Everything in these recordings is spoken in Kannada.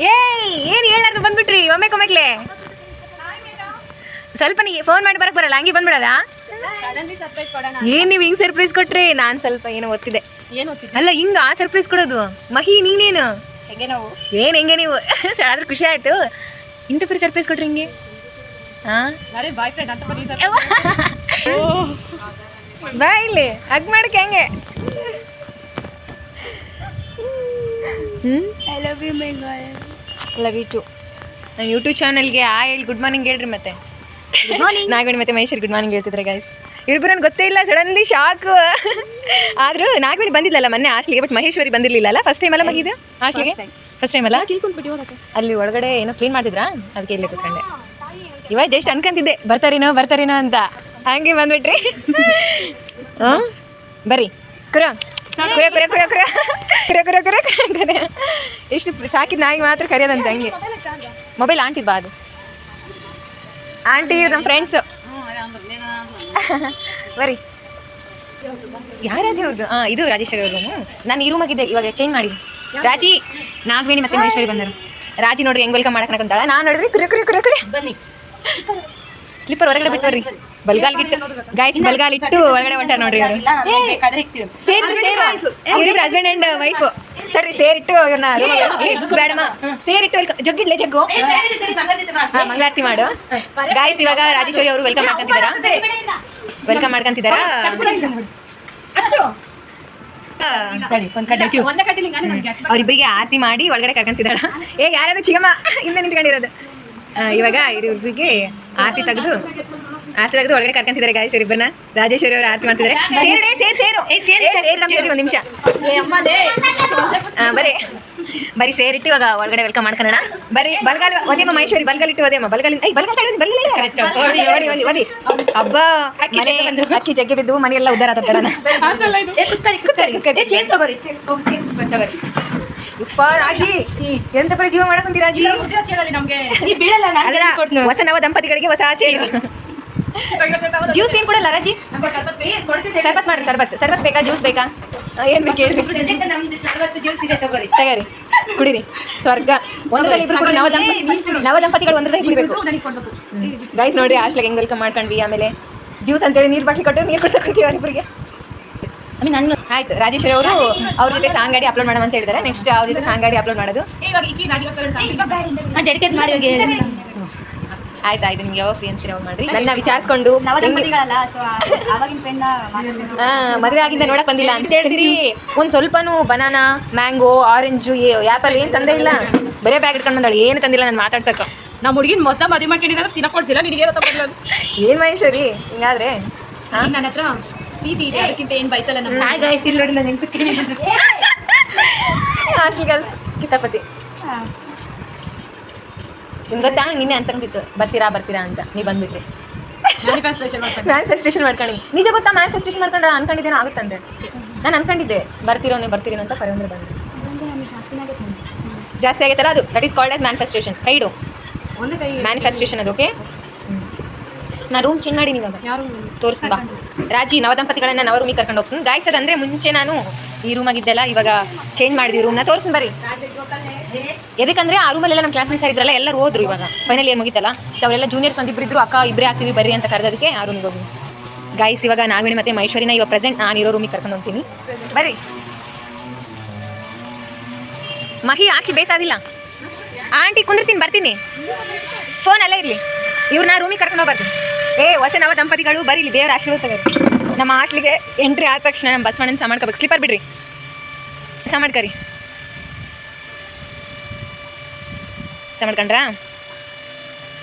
ಏಯ್ ಏನು ಹೇಳಾರ್ದು ಬಂದ್ಬಿಟ್ರಿ ಒಮ್ಮೆಲೆ ಸ್ವಲ್ಪ ನೀ ಫೋನ್ ಮಾಡಿ ಬರಕ್ಕೆ ಬರಲ್ಲ ಹಂಗೆ ಬಂದ್ಬಿಡೋದಾ? ಏನು ನೀವು ಹಿಂಗೆ ಸರ್ಪ್ರೈಸ್ ಕೊಟ್ರಿ? ನಾನು ಸ್ವಲ್ಪ ಏನೋ ಓದ್ತಿದ್ದೆ. ಅಲ್ಲ ಹಿಂಗೆ ಆ ಸರ್ಪ್ರೈಸ್ ಕೊಡೋದು ಮಹಿ ನೀನೇನು ಏನು ಹೆಂಗೆ ನೀವು ಆದ್ರೂ ಖುಷಿ ಆಯಿತು. ಇಂಥ ಪರಿ ಸರ್ಪ್ರೈಸ್ ಕೊಟ್ರಿ ಹಿಂಗೆ? ಹಾಂ ಬಾ ಇಲ್ಲಿ ಹಗ್ ಮಾಡಕ್ಕೆ ಹೆಂಗೆ? Love you too. ನಾನು ಯೂಟ್ಯೂಬ್ ಚಾನಲ್ಗೆ ಹೇಳಿ ಗುಡ್ ಮಾರ್ನಿಂಗ್ ಹೇಳ್ರಿ. ಮತ್ತೆ ನಾಗವೇಣಿ ಮತ್ತೆ ಮಹೇಶ್ವರಿ ಗುಡ್ ಮಾರ್ನಿಂಗ್ ಹೇಳ್ತಿದ್ರೆ ಗೈಸ್. ಇಬ್ಬರು ನನಗೆ ಗೊತ್ತೇ ಇಲ್ಲ, ಸಡನ್ಲಿ ಶಾಕು. ಆದರೂ ನಾಗವೇಣಿ ಬಂದಿಲ್ಲಲ್ಲ ಮೊನ್ನೆ ಹಾಸ್ಟ್ಲಿಗೆ, ಬಟ್ ಮಹೇಶ್ವರಿ ಬಂದಿರಲಿಲ್ಲ. ಫಸ್ಟ್ ಟೈಮ್ ಅಲ್ಲ ಮಗಿದೆ ಹಾಸ್ಟ್ಲಿಗೆ? ಫಸ್ಟ್ ಟೈಮ್ ಅಲ್ಲ. ಅಲ್ಲಿ ಒಳಗಡೆ ಏನೋ ಕ್ಲೀನ್ ಮಾಡ್ತಿದ್ರಾ, ಅದಕ್ಕೆ ಇಲ್ಲೇ ಕೂತ್ಕೊಂಡೆ. ಇವಾಗ ಜಸ್ಟ್ ಅನ್ಕೊಂತಿದ್ದೆ ಬರ್ತಾರೇನೋ ಅಂತ, ಹಂಗೆ ಬಂದ್ಬಿಟ್ರಿ. ಹಾಂ ಬರ್ರಿ ಕುರ ಕುರ ಕುರ ಕುರ ಕುರ ಕುರ ಕುರ ಕುರ ಕುರ. ಎಷ್ಟು ಸಾಕಿದ ನಾಯಿಗೆ ಮಾತ್ರ ಕರೆಯೋದಂತ ಹಂಗೆ. ಮೊಬೈಲ್ ಆಂಟಿ ಬಾ, ಅದು ಆಂಟಿ ಇವ್ರು ನಮ್ಮ ಫ್ರೆಂಡ್ಸು. ಬರ್ರಿ. ಯಾರಾಜಿ ಅವ್ರದ್ದು? ಹಾಂ ಇದು ರಾಜೇಶ್ವರಿ ಅವ್ರ ರೂಮು. ನಾನು ಈ ರೂಮಾಗಿದ್ದೆ, ಇವಾಗ ಚೇಂಜ್ ಮಾಡಿ. ರಾಜಿ ನಾಗವೇಣಿ ಮತ್ತೆ ಮಹೇಶ್ವರಿ ಬಂದರು. ರಾಜಿ ನೋಡ್ರಿ ಹೆಂಗೆ ವೆಲ್ಕಮ್ ಮಾಡಕ್ಕಂತಾಳ. ನಾನು ನೋಡ್ರಿ ಕುರಿ ಕುರಿ ಕುರಿ ಕುರಿ ಬನ್ನಿ. ಸ್ಲಿಪ್ಪರ್ ಹೊರಗಡೆ ಬಿಟ್ಟವ್ರಿ, ಬಲ್ಗಾಲ್ಗಿಟ್ಟು ಗಾಯ್ಸ್, ಬಲ್ಗಾಲಿಟ್ಟು ಒಳಗಡೆ ಹೊಂಟಾರ ನೋಡ್ರಿ ಅವರು. ಇವ್ರಿಬ್ರು ಹಸ್ಬೆಂಡ್ ಆ್ಯಂಡ್ ವೈಫು. ಸರಿ ಸೇರಿಟ್ಟು ಇವ್ರನ್ನ ಬೇಡಮ್ಮ, ಸೇರಿಟ್ಟು ಜಗ್ಗಿಡ್ಲೆ ಜಗ್ಗು. ಹಾಂ ಮಂಗಳಾರತಿ ಮಾಡು ಗಾಯ್ಸ್. ಇವಾಗ ರಾಜೇಶ್ವರಿ ಅವರು ವೆಲ್ಕಮ್ ಮಾಡ್ಕೊಂತಿದ್ದಾರ. ಅವ್ರಿಬ್ಬರಿಗೆ ಆರತಿ ಮಾಡಿ ಒಳಗಡೆ ಕರ್ಕೊಂತಿದ್ದಾಳ. ಯಾರು ಚಿಗಮ್ಮ ಹಿಂದೆ ನಿಂತ್ಕೊಂಡಿರೋದು. ಇವಾಗ ಇವ್ರಿಗೆ ಆರತಿ ತೆಗೆದು ಒಳಗಡೆ ಕರ್ಕೊಂತಿದ್ದಾರೆ ಗಾಯ್ಸ್ ಇವ್ರಿಬ್ಬರನ್ನ. ರಾಜೇಶ್ವರಿ ಅವರು ಆರತಿ ಮಾಡ್ತಿದ್ದಾರೆ. ಒಂದು ನಿಮಿಷ ಬರೀ ಸೇರಿಟ್ಟು ಇವಾಗ ಒಳಗಡೆ ವೆಲ್ಕಮ್ ಮಾಡ್ಕೊಳ್ಳೋಣ. ಬರೀ ಬಲ್ಗಾಲ್ ಒದೇಮ್ಮ ಮಹೇಶ್ವರಿ, ಬಲ್ಗಾಲಿಟ್ಟು ಒದೇಮ್ಮ. ಒದಿ ಹಬ್ಬ. ಅಕ್ಕಿ ಜಗ್ಗೆ ಬಿದ್ದು ಮನೆಯೆಲ್ಲ ಉದ್ದಾರ ಆಗ್ತಾರ. ಉಪ್ಪ ರಾಜಿ ಎಂತ ಪರಿ ಜೀವ ಮಾಡಕೊಂತೀರ ರಾಜಿ? ಹೊಸ ನವ ದಂಪತಿಗಳಿಗೆ ಹೊಸ ಆಚೆ ಜ್ಯೂಸ್ ಏನು ಕೊಡಲ್ಲ ರಾಜಿ? ಸರ್ಬತ್ ಮಾಡ್ರಿ. ಸರ್ಬತ್ ಬೇಕಾ, ಜ್ಯೂಸ್ ಬೇಕಾ, ಏನು ಬೇಕು ಹೇಳ್ರಿ, ತಗರಿ ಕುಡಿರಿ. ಸ್ವರ್ಗ. ಒಂದ್ರಲ್ಲಿ ಇಬ್ರು ಕೂಡ ನವ ದಂಪತಿಗಳು ಒಂದ್ರಲ್ಲಿ ಕುಡಿಬೇಕು ಗೈಸ್. ನೋಡ್ರಿ ಹಾಸ್ಟ್ಲಿಗೆ ಹೆಂಗೆ ವೆಲ್ಕಮ್ ಮಾಡ್ಕೊಂಡ್ವಿ. ಆಮೇಲೆ ಜ್ಯೂಸ್ ಅಂತೇಳಿ ನೀರು ಬಾಟ್ಲಿ ಕೊಟ್ಟು ನೀರು ಕುಡ್ಸಕೊಂತೀವಿ ಅವರಿಬ್ಬರಿಗೆ. ನಾನು ಆಯ್ತು. ರಾಜೇಶ್ವರಿ ಅವರು ಅವ್ರ ಜೊತೆ ಸಾಂಗಾಡಿ ಅಪ್ಲೋಡ್ ಮಾಡೋಣ ಅಂತ ಹೇಳಿದ್ದಾರೆ. ನೆಕ್ಸ್ಟ್ ಅವ್ರ ಜೊತೆ ಸಾಂಗಾಡಿ ಅಪ್ಲೋಡ್ ಮಾಡೋದು. ಡೆಡಿಕೇಟ್ ಮಾಡಿ ಹೋಗಿ ಆಯ್ತು. ನಿಮ್ಗೆ ಯಾವಾಗ ಫ್ರೀ ಅಂತೀರ ಅವಾಗ ಮಾಡ್ರಿ. ನನ್ನ ವಿಚಾರಿಸ್ಕೊಂಡು ಮದುವೆ ಆಗಿಂದ ನೋಡಕ್ ಬಂದಿಲ್ಲ ಅಂತ ಹೇಳಿದ್ರಿ. ಒಂದು ಸ್ವಲ್ಪನೂ ಬನಾನಾ, ಮ್ಯಾಂಗೋ, ಆರೆಂಜು, ಆ್ಯಪಲ್ ಏನು ತಂದೇ ಇಲ್ಲ. ಬರೇ ಬ್ಯಾಗ್ ಇಟ್ಕೊಂಡು ಬಂದಾಳೆ, ಏನು ತಂದಿಲ್ಲ ನಾನು ಮಾತಾಡ್ಸಕ್ಕೆ. ನಮ್ಮ ಹುಡುಗಿನ ಮೊದಲ ಮದುವೆ ಮಾಡ್ಕೊಂಡಿದ್ರೆ ತಿನ್ನಕ್ಕೆ ಕೊಡ್ಸಿಲ್ಲ ನಿನಗೆ. ಏನು ಮಹೇಶ್ವರಿ ಹಿಂಗಾದ್ರೆ? ನನ್ನ ಹತ್ರ ಪ್ರೀತಿ ಇದೆ, ಅದಕ್ಕಿಂತ ಏನು ಬಯಸಲ್ಲ. ಗಾಯಿಸ್ತಿಲ್ಲ ನೋಡಿ, ನಾನು ಹೆಂಗೆ ಕೂತೀನಿ. Hostel girls ಕಿತಾಪತಿ. ನಿಮ್ಗೆ ಗೊತ್ತಾ, ನಿನ್ನೆ ಅನ್ಸಂಗಿತ್ತು ಬರ್ತೀರಾ ಅಂತ. ನೀವು ಬಂದ್ಬಿಟ್ರಿ. ಮ್ಯಾನಿಫೆಸ್ಟೇಷನ್ ಮಾಡ್ಕೊಂಡು ನಿಜ ಗೊತ್ತಾ? ಮ್ಯಾನಿಫೆಸ್ಟೇಷನ್ ಮಾಡ್ಕೊಂಡ್ರೆ ಅನ್ಕೊಂಡಿದ್ದೇನೋ ಆಗುತ್ತಂದ್ರೆ. ನಾನು ಅನ್ಕೊಂಡಿದ್ದೆ ಬರ್ತೀರೋ ಅಂತ. ಕರೆಯಂದ್ರೆ ಬಂದು ಜಾಸ್ತಿ ಆಗೈತಲ್ಲ, ಅದು that is called as manifestation. ಕೈಡು ಮ್ಯಾನಿಫೆಸ್ಟೇಷನ್ ಅದು. ಓಕೆ, ನಾನು ರೂಮ್ ಚೇಂಜ್ ಮಾಡಿ ಇವಾಗ ತೋರಿಸ್ಬಾ. ರಾಜಿ ನವದಂಪತಿಗಳನ್ನ ನಾವು ರೂಮಿಗೆ ಕರ್ಕೊಂಡು ಹೋಗ್ತೀನಿ ಗಾಯ್ಸ್. ಅದಂದರೆ ಮುಂಚೆ ನಾನು ಈ ರೂಮಾಗಿದ್ದೆಲ್ಲ, ಇವಾಗ ಚೇಂಜ್ ಮಾಡಿದ್ವಿ ರೂಮ್ನ. ತೋರಿಸ್ತೀನಿ ಬರ್ರಿ. ಎದಕ್ಕಂದರೆ ಆ ರೂಮಲ್ಲೆಲ್ಲ ನಮ್ಮ ಕ್ಲಾಸ್ಮೇಟ್ಸ್ ಇದ್ರಲ್ಲ, ಎಲ್ಲರೂ ಹೋದ್ರು. ಇವಾಗ ಫೈನಲ್ ಇಯರ್ ಮುಗಿತಲ್ಲ, ಅವರೆಲ್ಲ ಜೂನಿಯರ್ಸ್ ಒಂದಿಬ್ಬರು ಇದ್ರು. ಅಕ್ಕ ಇಬ್ಬರೇ ಆಗ್ತೀವಿ ಬರ್ರಿ ಅಂತ ಕರೆದೋದಕ್ಕೆ ಆ ರೂಮಿಗೆ ಹೋಗಿ ಗಾಯ್ಸ್. ಇವಾಗ ನಾಗವೇಣಿ ಮತ್ತು ಮಹೇಶ್ವರಿನ ಇವಾಗ ಪ್ರೆಸೆಂಟ್ ನಾನಿರೋ ರೂಮಿಗೆ ಕರ್ಕೊಂಡು ಹೋಗ್ತೀನಿ. ಬರ್ರಿ. ಮಹಿ ಆಶಿ ಬೇಸಾದಿಲ್ಲ ಆಂಟಿ, ಕುಂದಿರ್ತೀನಿ, ಬರ್ತೀನಿ. ಫೋನ್ ಅಲ್ಲೇ ಇರಲಿ. ಇವ್ರನ್ನ ರೂಮಿಗೆ ಕರ್ಕೊಂಡು ಹೋಗ್ಬರ್ತೀನಿ. ಹೊಸ ನವ ದಂಪತಿಗಳು ಬರೀ ಇಲ್ಲಿ ದೇವರ ಆಶೀರ್ವಾದ ತಗೋರಿ. ನಮ್ಮ ಹಾಸ್ಟ್ಲಿಗೆ ಎಂಟ್ರಿ ಆದ ತಕ್ಷಣ ನಮ್ಮ ಬಸವಣ್ಣನ ಸಾಮಾಡ್ಕೋಬೇಕು. ಸ್ಲಿಪ್ಪರ್ ಬಿಡ್ರಿ, ಸಾಮಾಡ್ಕರಿ. ಸಾಮಾಡ್ಕೊಂಡ್ರಾ?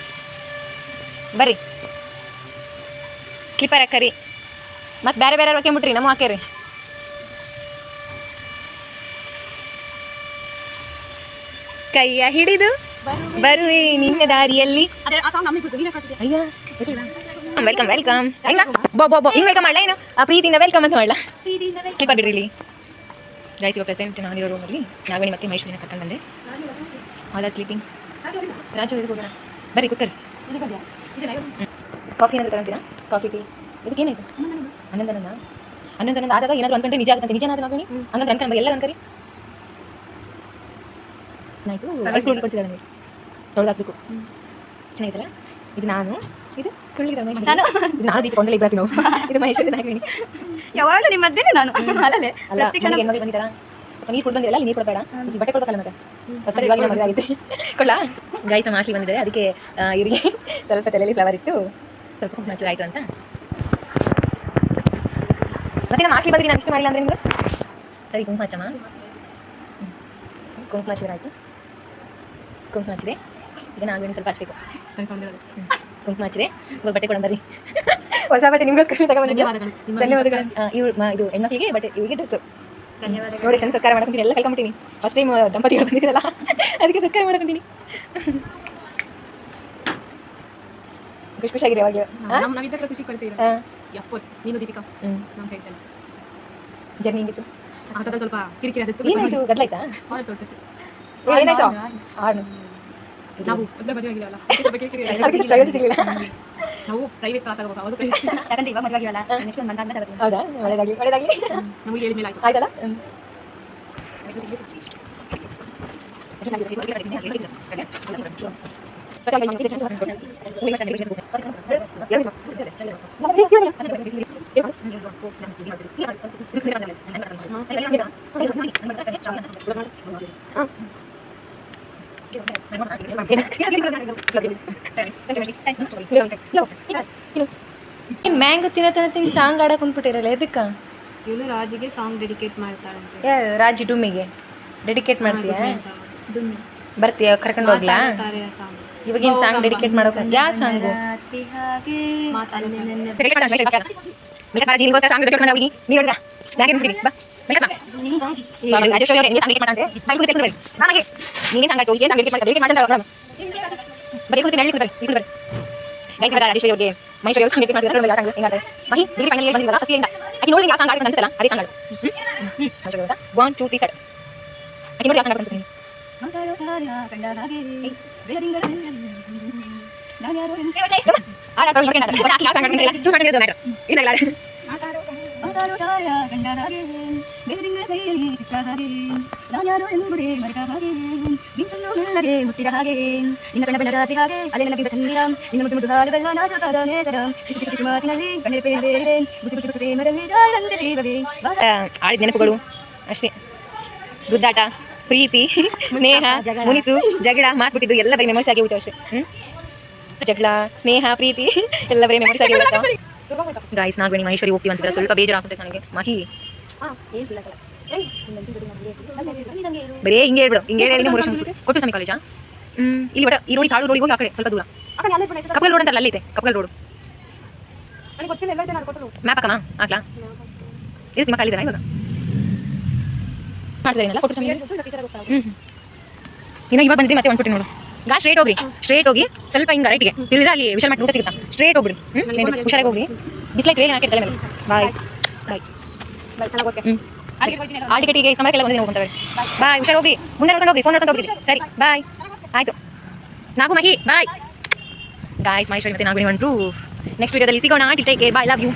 ಬರ್ರಿ, ಸ್ಲಿಪ್ಪರ್ ಹಾಕರಿ. ಮತ್ತು ಬೇರೆ ಹಾಕ್ಯಂಬಿಟ್ರಿ, ನಮ್ಮ ಹಾಕ್ಯಾರಿ. ಕೈಯ ಹಿಡಿದು ಬರುವೆ ನಿನ್ನ ದಾರಿಯಲ್ಲಿ. ಅಯ್ಯ ವೆಲ್ಕಮ್ ಹೆಂಗ ಬೋ ಹಿಂಗೆ ವೆಲ್ಕಮ್ ಮಾಡಲ? ಏನು ಪ್ರೀತಿಯಿಂದ ವೆಲ್ಕಮ್ ಅಂತ ಮಾಡಲ? ಸ್ಲಿಪ್ಪರ್ ಬಿಡ್ರಿ ಇಲ್ಲಿ ಗೈಸ್. ಇವಾಗ ಪ್ರೆಸೆಂಟ್ ನಾನಿರೋ ರೂಮಲ್ಲಿ ನಾಗವೇಣಿ ಮತ್ತು ಮಹೇಶ್ವರಿನ ಕರ್ಕೊಂಡು ಬಂದೆ. All are sleeping. ರಾಜು ಇದಕ್ಕೆ ಹೋಗೋಣ ಬರ್ರಿ, ಕೂತರಿ. ಕಾಫಿ ಏನಾದರೂ ತಗೊಂತೀರಾ? ಕಾಫಿ, ಟೀ, ಇದಕ್ಕೆ ಏನಾಯ್ತು? ಹನ್ನೊಂದು ಆದಾಗ ಏನಾದರೂ ಅನ್ಕೊಂಡ್ರೆ ನಿಜ ಆಗುತ್ತೆ. ನಿಜನಾದ ನಾಗವೇಣಿ ಹಂಗಂದ್ರೆ ಅನ್ಕೊಂಡು ಎಲ್ಲರೂ ಅನ್ಕರಿ. ಆಯಿತು ಐಸ್ ಕ್ರೀಮ್ ಕೊಡ್ಸಿದ್ದಾರೆ ನನಗೆ ತೊಳೆದಾಕ್ಬೇಕು ಚೆನ್ನಾಗಿತ್ತಲ್ಲ ಇದು ನಾನು ಇದು ಕುಳ್ಳಿಗಿದ ಮಹೇಶ್ ನಾನು ನಾನು ದೀಪ ಕೊಂಡಲ್ಲಿ ಇಬ್ಬರು ನಾವು ಇದು ಮಹೇಶ್ವರಿ ನಾಗವೇಣಿ ಯಾವಾಗಲೂ ನಿಮ್ಮ ಮಧ್ಯೆ ನಾನು ಅಲ್ಲೇ ಅಲ್ಲ ನನಗೆ ಹೆಣ್ಮಕ್ಳು ಬಂದಿದ್ದಾರ ಸ್ವಲ್ಪ ನೀರು ಕುಡ್ದು ಬಂದಿರಲ್ಲ ನೀರು ಕೊಡಬೇಡ ಇದು ಬಟ್ಟೆ ಕೊಡ್ಬೇಕಲ್ಲ ಮತ್ತೆ ಹೊಸ ಇವಾಗ ಮದುವೆ ಆಗಿದೆ ಕೊಡ್ಲಾ ಗೈಸ್ ಮಾಸ್ಲಿ ಬಂದಿದ್ದಾರೆ ಅದಕ್ಕೆ ಇವರಿಗೆ ಸ್ವಲ್ಪ ತಲೆಯಲ್ಲಿ ಫ್ಲವರ್ ಇಟ್ಟು ಸ್ವಲ್ಪ ಕುಂಕುಮ ಹಚ್ಚಿದ್ರೆ ಆಯಿತು ಅಂತ ಮತ್ತೆ ನಮ್ಮ ಮಾಸ್ಲಿ ಬಂದಿರಿ ನಾನು ಇಷ್ಟ ಮಾಡಿಲ್ಲ ಅಂದರೆ ನಿಮಗೆ ಸರಿ ಕುಂಕುಮ ಹಚ್ಚಮ್ಮ ಕುಂಕುಮ ಹಚ್ಚಿದ್ರೆ ಆಯಿತು ಕುಂಕುಮ ಹಚ್ಚಿದೆ ಈಗ ನಾಗವೇಣಿ ಸ್ವಲ್ಪ ಹಚ್ಚಬೇಕು ಕುಂಕುಮ ಹಚ್ಚಿದೆ ಇವಾಗ ಬಟ್ಟೆ ಕೊಡಂಬರ್ರಿ ಹೊಸ ಬಟ್ಟೆ ನಿಮಗೋಸ್ಕರ ತಗೊಂಡ್ಬಂದಿದ್ದೆ ಧನ್ಯವಾದಗಳು ಇವ್ರು ಇದು ಹೆಣ್ಮಕ್ಳಿಗೆ ಬಟ್ಟೆ ಇವರಿಗೆ ಡ್ರೆಸ್ಸು ಧನ್ಯವಾದಗಳು ನೋಡಿ ಚೆಂದ ಸತ್ಕಾರ ಮಾಡ್ಕೊಂತೀನಿ ಎಲ್ಲ ಕಲ್ಕೊಂಬಿಟ್ಟಿನಿ ಫಸ್ಟ್ ಟೈಮ್ ದಂಪತಿಗಳು ಬಂದಿರಲ್ಲ ಅದಕ್ಕೆ ಸತ್ಕಾರ ಮಾಡ್ಕೊಂತೀನಿ ಖುಷಿ ಖುಷಿಯಾಗಿರಿ ಅವಾಗ ನಾವಿದ್ದಾಗ ಖುಷಿ ಪಡ್ತೀವಿ ಅಫ್ಕೋರ್ಸ್ ನೀನು ದೀಪಿಕಾ ನಮ್ಮ ಫ್ರೆಂಡ್ಸ್ ಎಲ್ಲ ಜರ್ನಿ ಹಿಂಗಿತ್ತು ಆಟದಲ್ಲಿ ಸ್ವಲ್ಪ ಕಿರಿಕಿರಿ ಅನಿಸ್ತು ಏನಾಯ್ತು ಗದ್ಲಾಯ್ತಾ ಅಷ್ಟೇ ಏನಾಯ್ತು ಹಾಡು ನಾವು ಮೊದಲೇ ಮದುವೆ ಆಗಿಲ್ಲ ಸ್ವಲ್ಪ ಕಿರಿಕಿರಿ ಆಯ್ತು. ಅದಕ್ಕೆ ಪ್ರಯೋಜನ ಸಿಗಲಿಲ್ಲ ನಾವು ಪ್ರೈವೇಟ್ ಕಾರ್ ತಗೋಬೇಕು ಅವರು ಪ್ರೈವೇಟ್ ಯಾಕಂದ್ರೆ ಇವಾಗ ಮದುವೆ ಆಗಿವಲ್ಲ ನೆಕ್ಸ್ಟ್ ಒಂದು ಮಂದಾದ್ಮೇಲೆ ತಗೋತೀನಿ ಹೌದಾ ಒಳ್ಳೇದಾಗಲಿ ಒಳ್ಳೇದಾಗಲಿ ನಮಗೆ ಹೇಳಿದ ಮೇಲೆ ಆಯ್ತು ಆಯ್ತಲ್ಲ ಮ್ಯಾಂಗೋ ತಿನ್ನ ಸಾಂಗ್ ಆಡಕ್ಕೆ ಕುಂತ್ಬಿಟ್ಟಿರಲ್ಲ ಎದಕ್ಕ ಇವಳು ರಾಜಿಗೆ ಸಾಂಗ್ ಡೆಡಿಕೇಟ್ ಮಾಡ್ತಾಳಂತೆ ರಾಜಿ ಡುಮ್ಮಿಗೆ ಡೆಡಿಕೇಟ್ ಮಾಡ್ತೀಯಾ ಬರ್ತೀಯ ಕರ್ಕೊಂಡು ಹೋಗ್ಲಾ ಸಾಂಗ್ ಇವಾಗೇನು ಸಾಂಗ್ ಡೆಡಿಕೇಟ್ ಮಾಡೋಕೆ ಯಾವ ಸಾಂಗು ರಾತ್ರಿ ಹಾಗೆ ಸಾಂಗ್ ಡೆಡಿಕೇಟ್ ಮಾಡಿ ನೀವು ನೋಡಿದ ಯಾಕೆ ಬಿಡಿ ಬಾ ನಿಂಗಾಗಿ ನೀನೇ ಸಂಗಾಟು ಏನು ಸಂಗತಿ ಮಾಡ್ತಾರೆ ಮಾಡ್ತಾರೆ ಬರೀ ಕೂತಿ ನಳ್ಳಿ ಕೊಡ್ತಾರೆ ಈಗ ಗೈಸ್ ಇವಾಗ ರಾಜೇಶ್ವರಿ ಅವ್ರಿಗೆ ಮಹೇಶ್ವರಿ ಅವ್ರು ಸಂಗತಿ ಮಾಡ್ತಾರೆ ಯಾವ ಸಂಗ ಹೆಂಗಾದ್ರೆ ಮಹಿ ಡಿಗ್ರಿ ಫೈನಲ್ ಇಯರ್ ಬಂದಿದ್ದಾಗ ಫಸ್ಟ್ ಇಯರ್ ಆಕೆ ನೋಡಿ ಯಾವ ಸಾಂಗ್ ಆಡ್ಬೇಕು ಅನ್ಸುತ್ತಲ್ಲ ಅದೇ ಸಾಂಗ್ ಆಡು 1 2 3 ಸ್ಟಾರ್ಟ್ ಆಕೆ ನೋಡಿ ಯಾವ ಸಾಂಗ್ ಆಡ್ಬೇಕು ಮಾತಾಡೋ ಕಾರ್ಯ ಕಂಡ ಹಾಗೆ ಬೆಳದಿಂಗಳು ನಾನು ಯಾರು ಆಡಾಡ್ತಾರೆ ನೋಡಿ ಆಕೆ ಯಾವ ಸಾಂಗ್ ಆಡ್ಬೇಕು ಚೂಸ್ ಮಾಡಿರೋದು ಮ್ಯಾಟರ್ ಇಲ್ಲ ಮಾತಾಡೋ ಕಾರ್ಯ ಕಂಡ ಹಾಗೆ ಬೆಳದಿಂಗಳ ಕೈಯಲ್ಲಿ ಸಿಕ್ಕ ಹಾಗೆ ನಾನು ಯಾರು ಎಂಬುದೇ ಮರೆತ ಹಾಗೆ ಮಿಂಚನ್ನು ಮೆಲ್ಲಗೆ ಮುಟ್ಟಿದ ಹಾಗೆ ನಿನ್ನ ಕಣ್ಣ ಬೆಳ್ಳ ರಾತ್ರಿ ಹಾಗೆ ಅಲೆ ನನ್ನ ಬಿಂಬ ಚಂದಿರ ನಿನ್ನ ಮುದ್ದು ಮುದ್ದು ಹಾಲುಗಲ್ಲ ನಾಚುತ್ತಾದ ನೇಸರ ಬಿಸಿ ಬಿಸಿ ಬಿಸಿ ಮಾತಿನಲ್ಲಿ ಕಣ್ಣಿನ ಬೇರೆ ಬಿಸಿ ಬಿಸಿ ಬಿಸಿ ಪ್ರೇಮದಲ್ಲಿ ಜಾರಂತೆ ಜೀವವೇ ಆಡಿದ ನೆನಪುಗಳು ಅಷ್ಟೇ ಗುದ್ದಾಟ ಪ್ರೀತಿ ಸ್ನೇಹ ಮುನಿಸು ಜಗಳ ಮಾತ್ಬಿಟ್ಟಿದ್ದು ಎಲ್ಲ ಬರೀ ಮೆಮೊರೀಸ್ ಆಗಿ ಹೋಯ್ತು ಅಷ್ಟೇ ಜಗಳ ಸ್ನೇಹ ಪ್ರೀತಿ ಎಲ್ಲ ಬರೀ ಮೆಮೊರೀಸ್ ಆಗಿ ಹೋಗ್ತಾ ಗಾಯ್ಸ್ ನಾಗವೇಣಿ ಮಹೇಶ್ವರಿ ಹೋಗ್ತೀವಿ ಅಂತಿದ್ರೆ ಸ್ವಲ್ಪ ಬೇಜಾರಾಗುತ್ತೆ ನನಗೆ ಮಹಿ ಬರೀ ಹಿಂಗೆ ಹೇಳ್ಬಿಡು ಹಿಂಗೆ ಹೇಳಿ ಮೂರು ವರ್ಷ ಕೊಟ್ಟು ಸಮಯ ಕಾಲೇಜಾ ಇಲ್ಲಿ ಬಡ ಈ ರೋಡಿ ತಾಳು ರೋಡಿಗೆ ಹೋಗಿ ಆ ಕಡೆ ಸ್ವಲ್ಪ ದೂರ ಕಪ್ಪಲ್ ರೋಡ್ ಅಂತಾರಲ್ಲ ಅಲ್ಲೈತೆ ಕಪ್ಪಲ್ ರೋಡ್ ಮ್ಯಾಪ್ ಹಾಕಮ್ಮ ಹಾಕ್ಲಾ ಇದು ನಿಮ್ಮ ಕಾಲಿದಾರ ಇವಾಗ ಮಾಡ್ತಿದ್ದೀನಲ್ಲ ಕೊಟ್ಟು ಸಮಯ ಇನ್ನು ಇವಾಗ ಬಂದಿದ್ದೆ ಮತ್ತೆ ಒಂದ್ಬಿಟ್ಟು ನೋಡು ಗಾ ಸ್ಟ್ರೇಟ್ ಹೋಗಿ ಸ್ವಲ್ಪ ಹಿಂಗೆ ರೈಟ್ಗೆ ತಿರುಗಿದ್ರೆ ಅಲ್ಲಿ ವಿಶಾಲ್ ಮಟ್ಟ ಊಟ ಸಿಗುತ್ತಾ ಸ್ಟ್ರೇಟ್ ಹೋಗ್ಬಿಡಿ ಹುಷಾರಾಗಿ ಹೋಗ್ರಿ ಬಿಸ್ಲೈಟ್ ಏನು ಹಾಕಿರ್ತಾರೆ ಮೇಲೆ ಬಾಯ್ ಆ ಟಿಕೆಟಿಗೆ ಸಮಯಕ್ಕೆಲ್ಲ ಬಂದಿದ್ದೀನಿ ಹೋಗ್ತಾರೆ ಬಾಯ್ ಹುಷಾರು ಹೋಗಿ ಮುಂದೆ ನೋಡ್ಕೊಂಡು ಹೋಗಿ ಫೋನ್ ನೋಡ್ಕೊಂಡು ಹೋಗ್ಬಿಡಿ ಸರಿ ಬಾಯ್ ಆಯಿತು ನಾಗು ಮಹಿ ಬಾಯ್ ಗಾಯ್ಸ್ ಮಹೇಶ್ವರಿ ಮತ್ತೆ ನಾಗವೇಣಿ ಹೊಂಟು ನೆಕ್ಸ್ಟ್ ವಿಡಿಯೋದಲ್ಲಿ ಸಿಗೋಣ take care bye love you